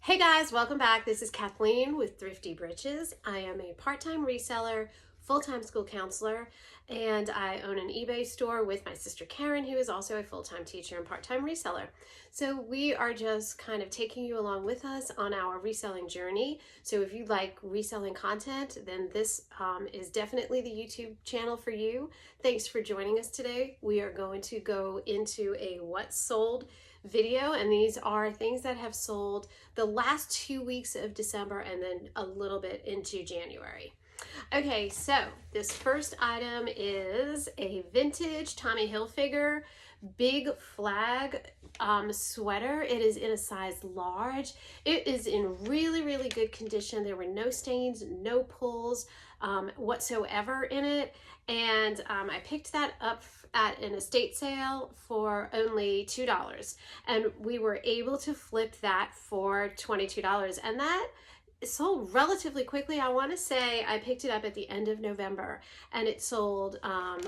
Hey guys, welcome back. This is Kathleen with Thrifty Britches. I am a part-time reseller, full-time school counselor, and I own an eBay store with my sister Karen, who is also a full-time teacher and part-time reseller. So we are just kind of taking you along with us on our reselling journey. So if you like reselling content, then this is definitely the YouTube channel for you. Thanks for joining us today. We are going to go into a what sold video, and these are things that have sold the last 2 weeks of December and then a little bit into January. Okay, so this first item is a vintage Tommy Hilfiger big flag sweater. It is in a size large. It is in really good condition. There were no stains, no pulls whatsoever in it, and I picked that up at an estate sale for only $2, and we were able to flip that for $22, and that sold relatively quickly. I want to say I picked it up at the end of November and it sold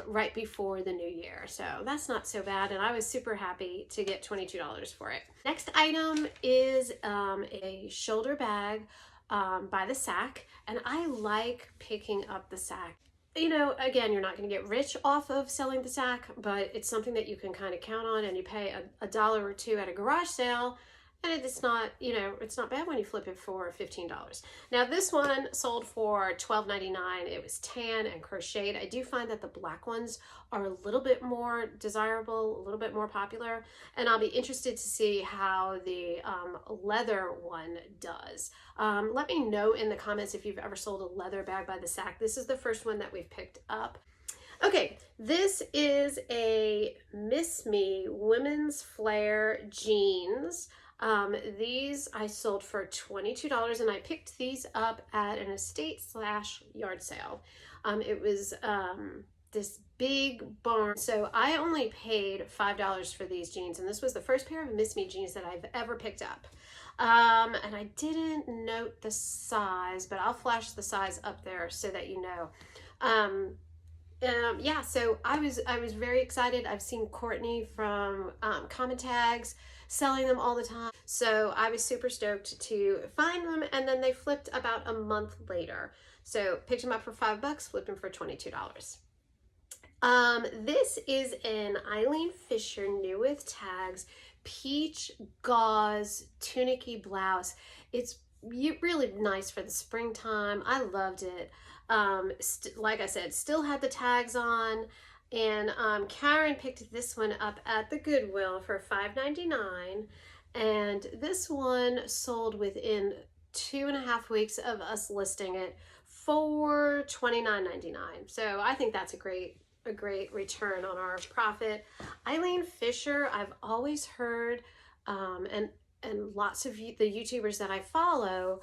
right before the new year, so that's not so bad, and I was super happy to get $22 for it. Next item is a shoulder bag by the Sack, and I like picking up the Sack. You know, again, you're not going to get rich off of selling the Sack, but it's something that you can kind of count on, and you pay a dollar or two at a garage sale, and it's not, you know, it's not bad when you flip it for $15. Now this one sold for $12.99. It was tan and crocheted. I do find that the black ones are a little bit more desirable, a little bit more popular, and I'll be interested to see how the leather one does. Let me know in the comments if you've ever sold a leather bag by the Sack. This is the first one that we've picked up. Okay, this is a Miss Me women's flare jeans. These I sold for $22, and I picked these up at an estate/yard sale. It was this big barn, so I only paid $5 for these jeans, and this was the first pair of Miss Me jeans that I've ever picked up. And I didn't note the size, but I'll flash the size up there so that you know. Yeah, so I was very excited. I've seen Courtney from Common Tags selling them all the time, so I was super stoked to find them, and then they flipped about a month later. So picked them up for $5, flipped them for $22. This is an Eileen Fisher new with tags peach gauze tunicky blouse. It's really nice for the springtime. I loved it. Like I said, still had the tags on, and Karen picked this one up at the Goodwill for $5.99, and this one sold within 2.5 weeks of us listing it for $29.99. So I think that's a great return on our profit. Eileen Fisher, I've always heard, and lots of the YouTubers that I follow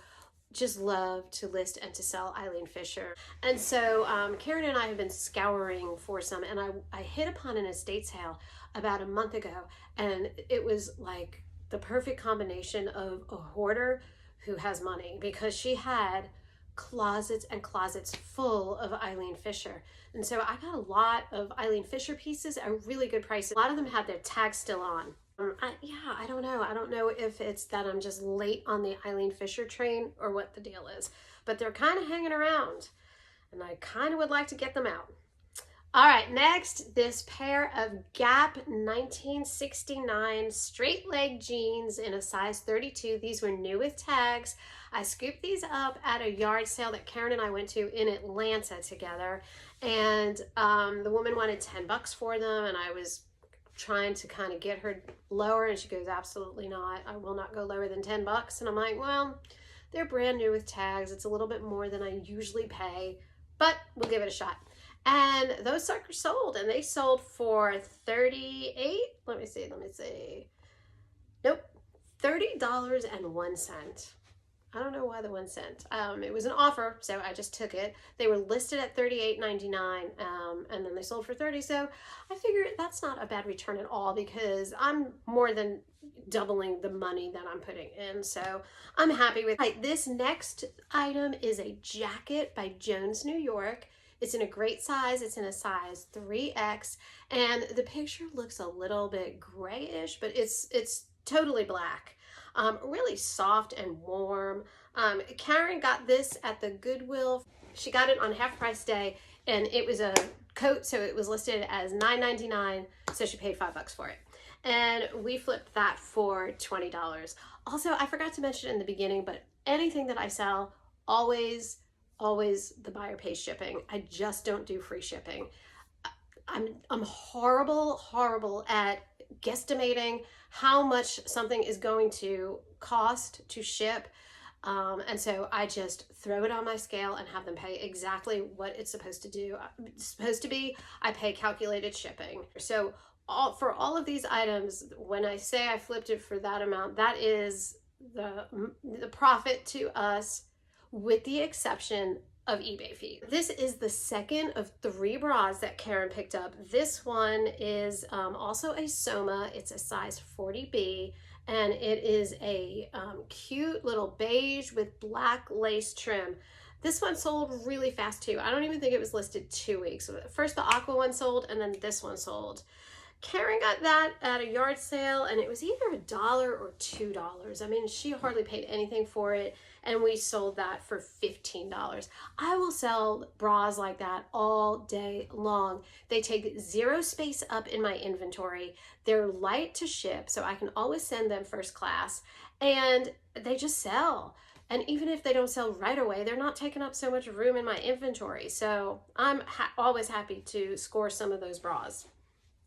just love to list and to sell Eileen Fisher. And so Karen and I have been scouring for some, and I hit upon an estate sale about a month ago, and it was like the perfect combination of a hoarder who has money, because she had closets and closets full of Eileen Fisher. And so I got a lot of Eileen Fisher pieces at really good prices. A lot of them had their tags still on. I don't know. I don't know if it's that I'm just late on the Eileen Fisher train or what the deal is, but they're kind of hanging around, and I kind of would like to get them out. All right, next, this pair of Gap 1969 straight leg jeans in a size 32. These were new with tags. I scooped these up at a yard sale that Karen and I went to in Atlanta together, and the woman wanted $10 for them, and I was trying to kind of get her lower, and she goes, absolutely not, I will not go lower than $10. And I'm like, well, they're brand new with tags, it's a little bit more than I usually pay, but we'll give it a shot. And those suckers sold, and they sold for $38, let me see, nope, $30.01. I don't know why the 1 cent. It was an offer, so I just took it. They were listed at $38.99, and then they sold for $30. So I figured that's not a bad return at all, because I'm more than doubling the money that I'm putting in. So I'm happy with it. This next item is a jacket by Jones, New York. It's in a great size. It's in a size 3X, and the picture looks a little bit grayish, but it's totally black. Really soft and warm. Karen got this at the Goodwill. She got it on half price day, and it was a coat, so it was listed as $9.99, so she paid $5 for it. And we flipped that for $20. Also, I forgot to mention in the beginning, but anything that I sell, always the buyer pays shipping. I just don't do free shipping. I'm horrible at guesstimating how much something is going to cost to ship. And so I just throw it on my scale and have them pay exactly what it's supposed to be. I pay calculated shipping. So for all of these items, when I say I flipped it for that amount, that is the profit to us, with the exception of eBay fee. This is the second of 3 bras that Karen picked up. This one is also a Soma. It's a size 40B, and it is a cute little beige with black lace trim. This one sold really fast too. I don't even think it was listed 2 weeks. First the aqua one sold, and then this one sold. Karen got that at a yard sale, and it was either $1 or $2. I mean, she hardly paid anything for it, and we sold that for $15. I will sell bras like that all day long. They take 0 space up in my inventory. They're light to ship, so I can always send them first class, and they just sell. And even if they don't sell right away, they're not taking up so much room in my inventory. So I'm always happy to score some of those bras.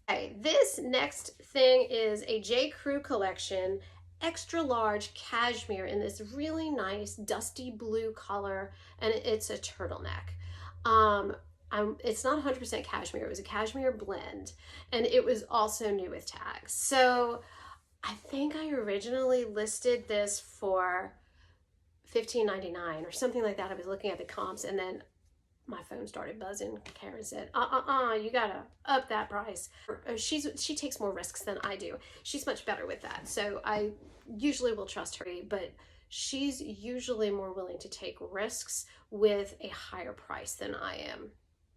Okay, this next thing is a JCrew collection, extra large cashmere in this really nice dusty blue color, and it's a turtleneck. It's not 100% cashmere, it was a cashmere blend, and it was also new with tags. So I think I originally listed this for $15.99 or something like that. I was looking at the comps, and then my phone started buzzing. Karen said, you gotta up that price. She takes more risks than I do. She's much better with that. So I usually will trust her, but she's usually more willing to take risks with a higher price than I am.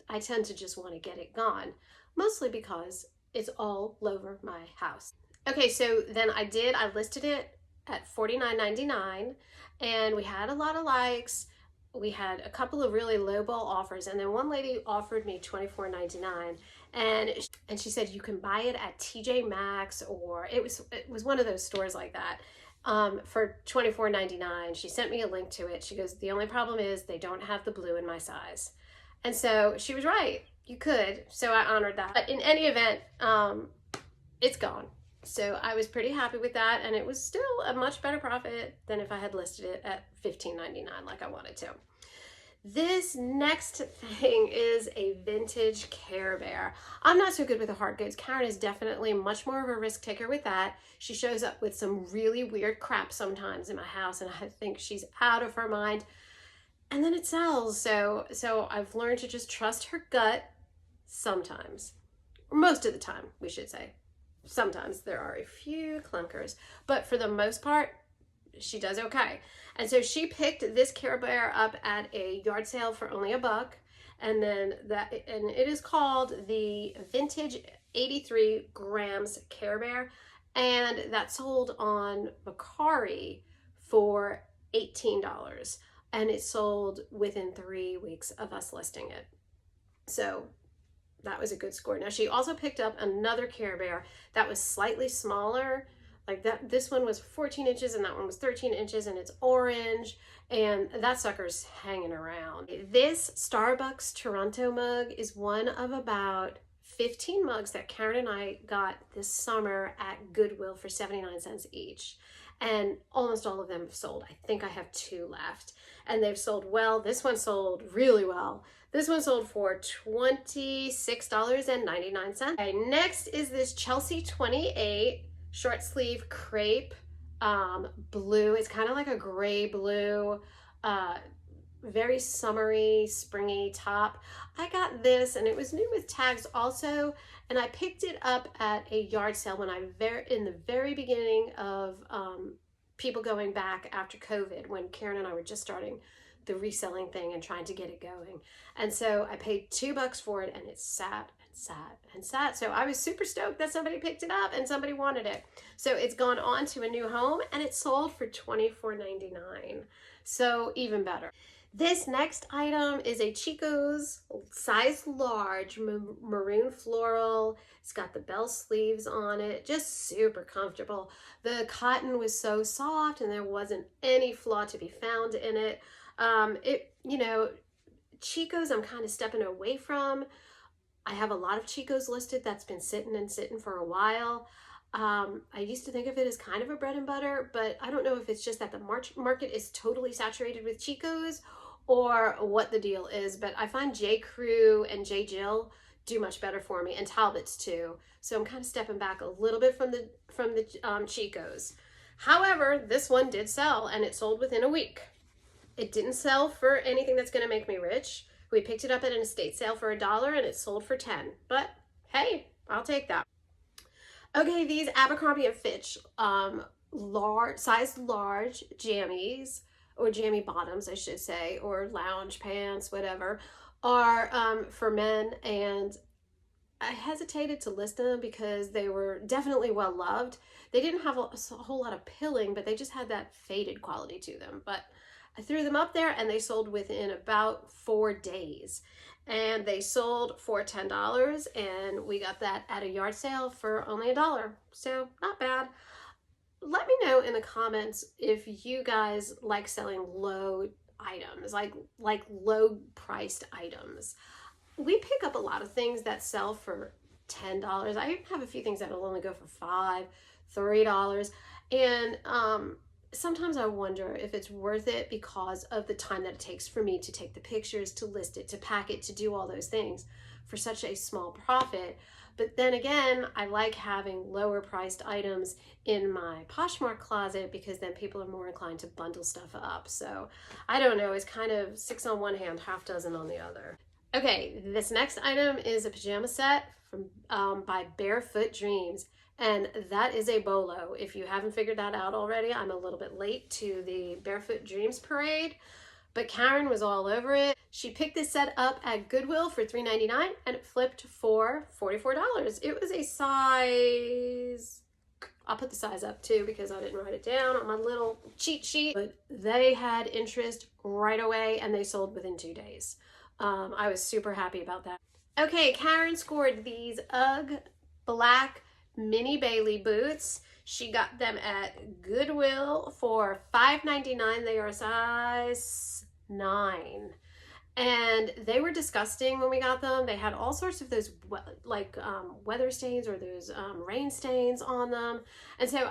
I tend to just want to get it gone, mostly because it's all over my house. Okay, so then I listed it at $49.99, and we had a lot of likes. We had a couple of really lowball offers, and then one lady offered me $24.99, and she said you can buy it at TJ Maxx, or it was one of those stores like that, for $24.99. She sent me a link to it. She goes, the only problem is they don't have the blue in my size. And so she was right, you could. So I honored that. But in any event, it's gone. So I was pretty happy with that, and it was still a much better profit than if I had listed it at $15.99 like I wanted to. This next thing is a vintage Care Bear. I'm not so good with the hard goods. Karen is definitely much more of a risk taker with that. She shows up with some really weird crap sometimes in my house, and I think she's out of her mind. And then it sells. So I've learned to just trust her gut sometimes. Or most of the time, we should say. Sometimes there are a few clunkers, but for the most part, she does okay. And so she picked this Care Bear up at a yard sale for only $1, and it is called the Vintage 83 grams Care Bear, and that sold on Mercari for $18, and it sold within 3 weeks of us listing it. So that was a good score. Now she also picked up another Care Bear that was slightly smaller, like that. This one was 14 inches and that one was 13 inches, and it's orange, and that sucker's hanging around. This Starbucks Toronto mug is one of about 15 mugs that Karen and I got this summer at Goodwill for 79 cents each. And almost all of them have sold. I think I have 2 left, and they've sold well. This one sold really well. This one sold for $26.99. Okay, next is this Chelsea 28 short sleeve crepe blue. It's kind of like a gray blue, very summery, springy top. I got this, and it was new with tags also, and I picked it up at a yard sale when in the very beginning of people going back after COVID, when Karen and I were just starting the reselling thing and trying to get it going. And so I paid $2 for it, and it sat and sat and sat. So I was super stoked that somebody picked it up and somebody wanted it. So it's gone on to a new home and it sold for $24.99. So even better. This next item is a Chicos size large maroon floral. It's got the bell sleeves on it, just super comfortable. The cotton was so soft and there wasn't any flaw to be found in it. You know, Chicos I'm kind of stepping away from. I have a lot of Chicos listed that's been sitting for a while. I used to think of it as kind of a bread and butter, but I don't know if it's just that the market is totally saturated with Chicos or what the deal is, but I find JCrew and Jill do much better for me, and Talbots too. So I'm kind of stepping back a little bit from the Chicos. However, this one did sell and it sold within a week. It didn't sell for anything that's going to make me rich. We picked it up at an estate sale for $1 and it sold for $10. But hey, I'll take that. Okay, these Abercrombie & Fitch size large jammies, or jammy bottoms, I should say, or lounge pants, whatever, are for men. And I hesitated to list them because they were definitely well loved. They didn't have a whole lot of pilling, but they just had that faded quality to them. But I threw them up there and they sold within about 4 days. And they sold for $10 and we got that at a yard sale for only $1. So not bad. Let me know in the comments if you guys like selling low items, like low priced items. We pick up a lot of things that sell for $10. I even have a few things that will only go for $5, $3. And sometimes I wonder if it's worth it because of the time that it takes for me to take the pictures, to list it, to pack it, to do all those things for such a small profit. But then again, I like having lower priced items in my Poshmark closet because then people are more inclined to bundle stuff up. So I don't know, it's kind of 6 on one hand, half dozen on the other. Okay, this next item is a pajama set from by Barefoot Dreams. And that is a bolo. If you haven't figured that out already, I'm a little bit late to the Barefoot Dreams parade, but Karen was all over it. She picked this set up at Goodwill for $3.99 and it flipped for $44. It was a size, I'll put the size up too because I didn't write it down on my little cheat sheet, but they had interest right away and they sold within 2 days. I was super happy about that. Okay, Karen scored these UGG black Minnie Bailey boots. She got them at Goodwill for $5.99. They are a size 9. And they were disgusting when we got them. They had all sorts of those weather stains or those rain stains on them. And so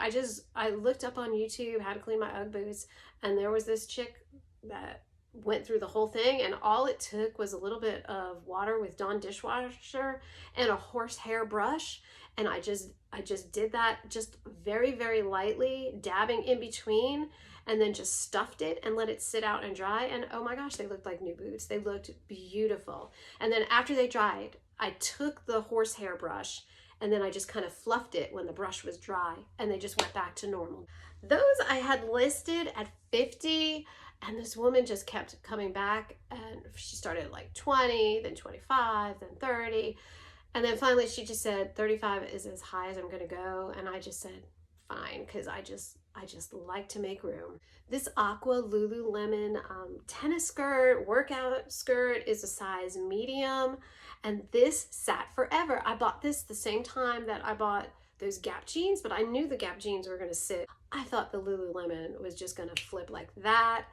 I looked up on YouTube how to clean my UGG boots, and there was this chick that went through the whole thing, and all it took was a little bit of water with Dawn dishwasher and a horsehair brush, and I just did that just very, very lightly, dabbing in between, and then just stuffed it and let it sit out and dry, and oh my gosh, they looked like new boots. They looked beautiful. And then after they dried, I took the horsehair brush and then I just kind of fluffed it when the brush was dry, and they just went back to normal. Those I had listed at $50, and this woman just kept coming back, and she started at like 20, then 25, then 30. And then finally she just said, 35 is as high as I'm gonna go. And I just said, fine, because I just like to make room. This aqua Lululemon tennis skirt, workout skirt is a size medium. And this sat forever. I bought this the same time that I bought those Gap jeans, but I knew the Gap jeans were gonna sit. I thought the Lululemon was just gonna flip like that.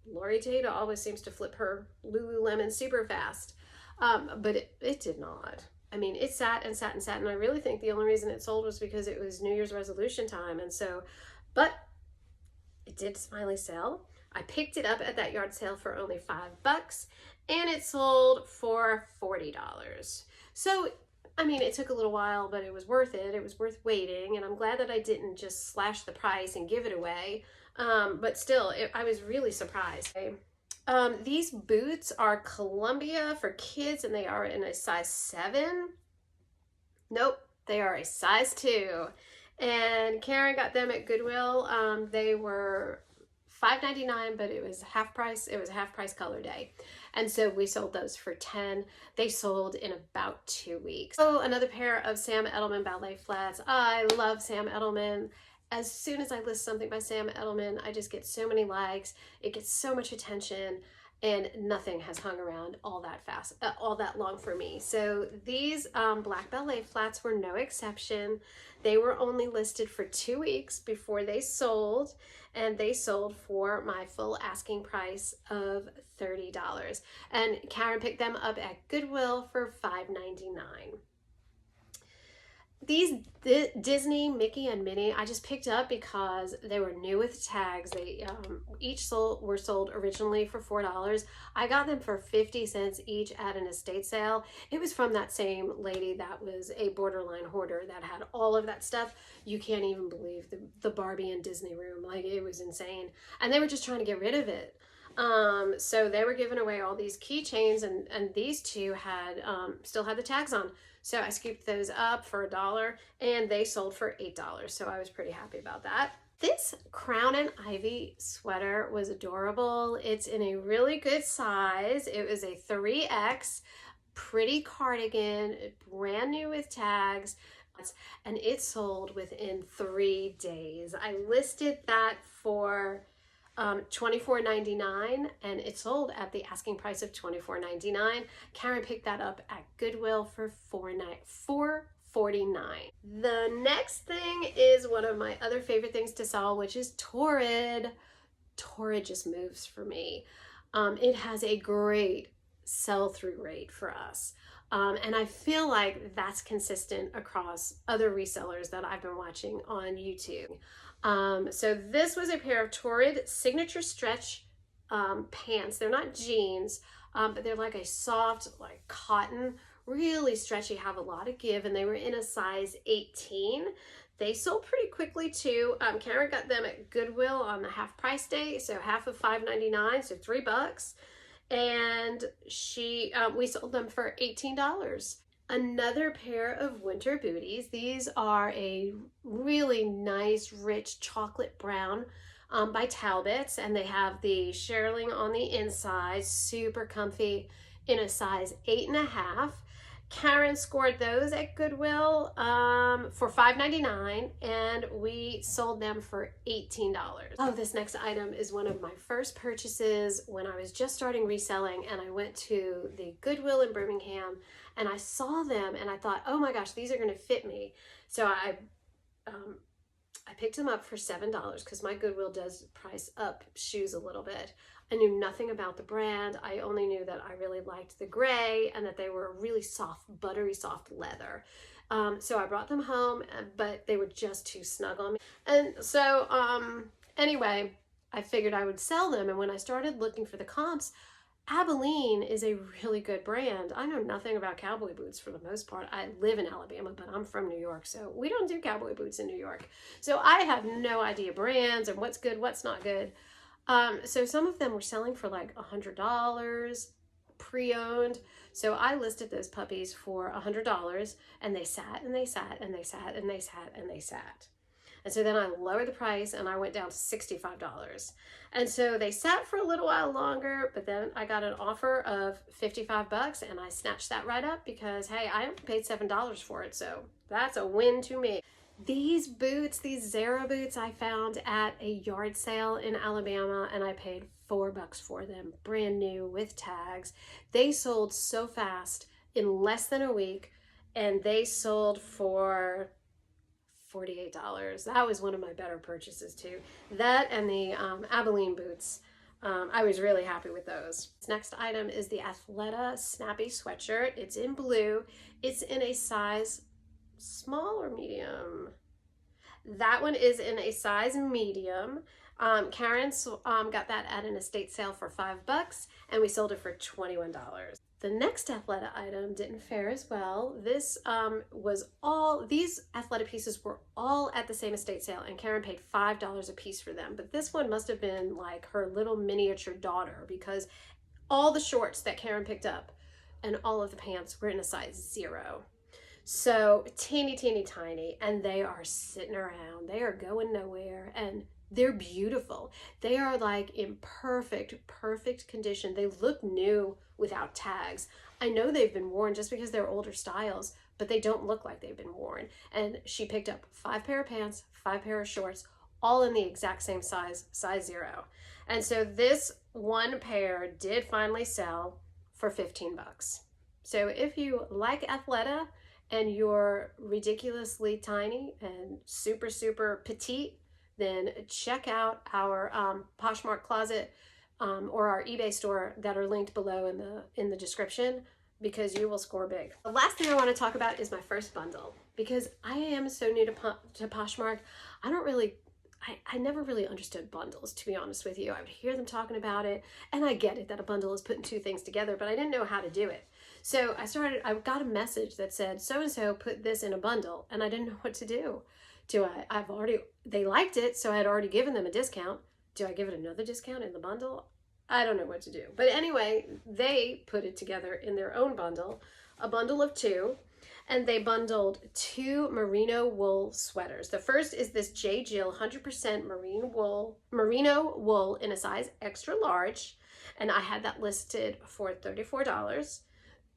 Lori Tata always seems to flip her Lululemon super fast, but it did not. I mean, it sat and sat and sat, and I really think the only reason it sold was because it was New Year's resolution time, and so, but it did finally sell. I picked it up at that yard sale for only $5, and it sold for $40. So, I mean, it took a little while, but it was worth it. It was worth waiting, and I'm glad that I didn't just slash the price and give it away. But still, I was really surprised. These boots are Columbia for kids, and they are in a size 7. Nope, they are a size 2. And Karen got them at Goodwill. They were $5.99, but it was half price. It was a half price color day. And so we sold those for 10. They sold in about 2 weeks. So another pair of Sam Edelman ballet flats. I love Sam Edelman. As soon as I list something by Sam Edelman, I just get so many likes. It gets so much attention, and nothing has hung around all that fast, all that long for me. So these black ballet flats were no exception. They were only listed for 2 weeks before they sold, and they sold for my full asking price of $30. And Karen picked them up at Goodwill for $5.99. These Disney, Mickey, and Minnie, I just picked up because they were new with tags. They each were sold originally for $4. I got them for 50 cents each at an estate sale. It was from that same lady that was a borderline hoarder that had all of that stuff. You can't even believe the Barbie and Disney room. Like, it was insane. And they were just trying to get rid of it. So they were giving away all these keychains, and these two had still had the tags on. So I scooped those up for $1, and they sold for $8. So I was pretty happy about that. This Crown and Ivy sweater was adorable. It's in a really good size. It was a 3X, pretty cardigan, brand new with tags, and it sold within 3 days. I listed that for $24.99, and it sold at the asking price of $24.99. Karen picked that up at Goodwill for $4.49. The next thing is one of my other favorite things to sell, which is Torrid. Torrid just moves for me. It has a great sell-through rate for us. And I feel like that's consistent across other resellers that I've been watching on YouTube. So this was a pair of Torrid signature stretch pants. They're not jeans, but they're like a soft, like cotton, really stretchy, have a lot of give, and they were in a size 18. They sold pretty quickly too. Karen got them at Goodwill on the half price day, so half of $5.99, so $3. And we sold them for $18. Another pair of winter booties. These are a really nice, rich chocolate brown by Talbots, and they have the shearling on the inside, super comfy, in a size 8.5. Karen scored those at Goodwill for $5.99, and we sold them for $18. Oh, this next item is one of my first purchases when I was just starting reselling, and I went to the Goodwill in Birmingham, and I saw them, and I thought, oh my gosh, these are going to fit me. So I picked them up for $7 because my Goodwill does price up shoes a little bit. I knew nothing about the brand. I only knew that I really liked the gray and that they were really soft, buttery soft leather. So I brought them home, but they were just too snug on me. And so anyway, I figured I would sell them. And when I started looking for the comps, Abilene is a really good brand. I know nothing about cowboy boots for the most part. I live in Alabama, but I'm from New York, so we don't do cowboy boots in New York. So I have no idea brands and what's good, what's not good. So some of them were selling for like $100 pre-owned. So I listed those puppies for $100, and they sat and they sat and they sat and they sat and they sat. And so then I lowered the price and I went down to $65. And so they sat for a little while longer, but then I got an offer of $55 and I snatched that right up because, hey, I only paid $7 for it. So that's a win to me. These boots, these Zara boots, I found at a yard sale in Alabama, and I paid $4 for them, brand new with tags. They sold so fast in less than a week, and they sold for $48. That was one of my better purchases too. That and the Abilene boots. I was really happy with those. This next item is the Athleta Snappy Sweatshirt. It's in blue. It's in a size small or medium. That one is in a size medium. Karen got that at an estate sale for $5, and we sold it for $21. The next Athleta item didn't fare as well. This these Athleta pieces were all at the same estate sale, and Karen paid $5 a piece for them. But this one must have been like her little miniature daughter, because all the shorts that Karen picked up and all of the pants were in a size 0. So teeny, teeny, tiny, and they are sitting around. They are going nowhere, and They're beautiful. They are like in perfect condition. They look new without tags. I know they've been worn just because they're older styles, but they don't look like they've been worn. And she picked up 5 pair of pants, 5 pair of shorts, all in the exact same size 0. And so this one pair did finally sell for 15 bucks. So if you like Athleta and you're ridiculously tiny and super petite, then check out our Poshmark closet or our eBay store that are linked below in the description, because you will score big. The last thing I want to talk about is my first bundle, because I am so new to Poshmark. I never really understood bundles, to be honest with you. I would hear them talking about it, and I get it that a bundle is putting 2 things together, but I didn't know how to do it. So I got a message that said, so-and-so put this in a bundle, and I didn't know what to do. They liked it, so I had already given them a discount. Do I give it another discount in the bundle? I don't know what to do. But anyway, they put it together in their own bundle, a bundle of 2. And they bundled 2 merino wool sweaters. The first is this J. Jill 100% merino wool in a size extra large. And I had that listed for $34.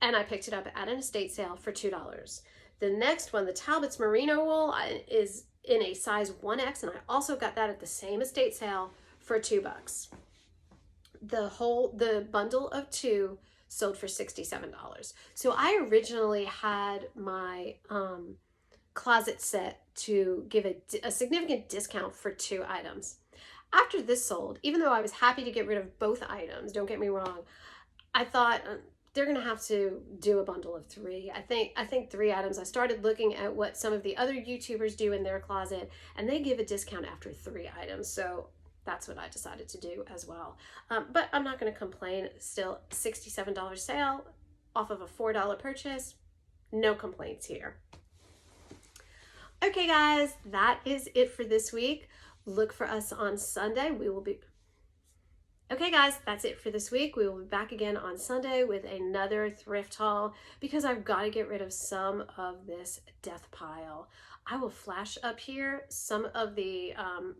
And I picked it up at an estate sale for $2. The next one, the Talbots merino wool, is in a size 1X. And I also got that at the same estate sale for $2. The bundle of 2 sold for $67. So I originally had my closet set to give a significant discount for 2 items. After this sold, even though I was happy to get rid of both items, don't get me wrong, I thought they're gonna have to do a bundle of 3. I think 3 items. I started looking at what some of the other YouTubers do in their closet, and they give a discount after 3 items. So that's what I decided to do as well. But I'm not going to complain. Still, $67 sale off of a $4 purchase. No complaints here. Okay, guys, that is it for this week. Look for us on Sunday. Okay, guys, that's it for this week. We will be back again on Sunday with another thrift haul, because I've got to get rid of some of this death pile. I will flash up here some of the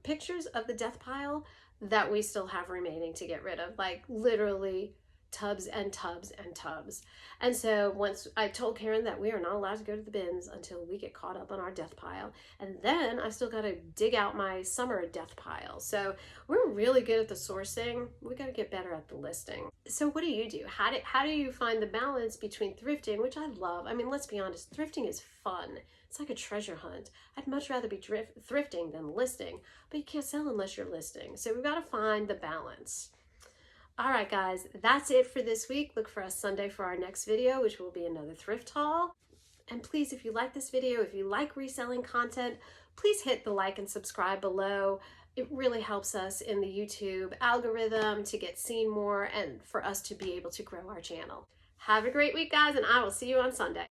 pictures of the death pile that we still have remaining to get rid of, like literally tubs and tubs and tubs. And so once I told Karen that we are not allowed to go to the bins until we get caught up on our death pile. And then I've still got to dig out my summer death pile. So we're really good at the sourcing. We got to get better at the listing. So what do you do? How do you find the balance between thrifting, which I love? I mean, let's be honest, thrifting is fun. It's like a treasure hunt. I'd much rather be thrifting than listing, but you can't sell unless you're listing. So we've got to find the balance. All right, guys, that's it for this week. Look for us Sunday for our next video, which will be another thrift haul. And please, if you like this video, if you like reselling content, please hit the like and subscribe below. It really helps us in the YouTube algorithm to get seen more and for us to be able to grow our channel. Have a great week, guys, and I will see you on Sunday.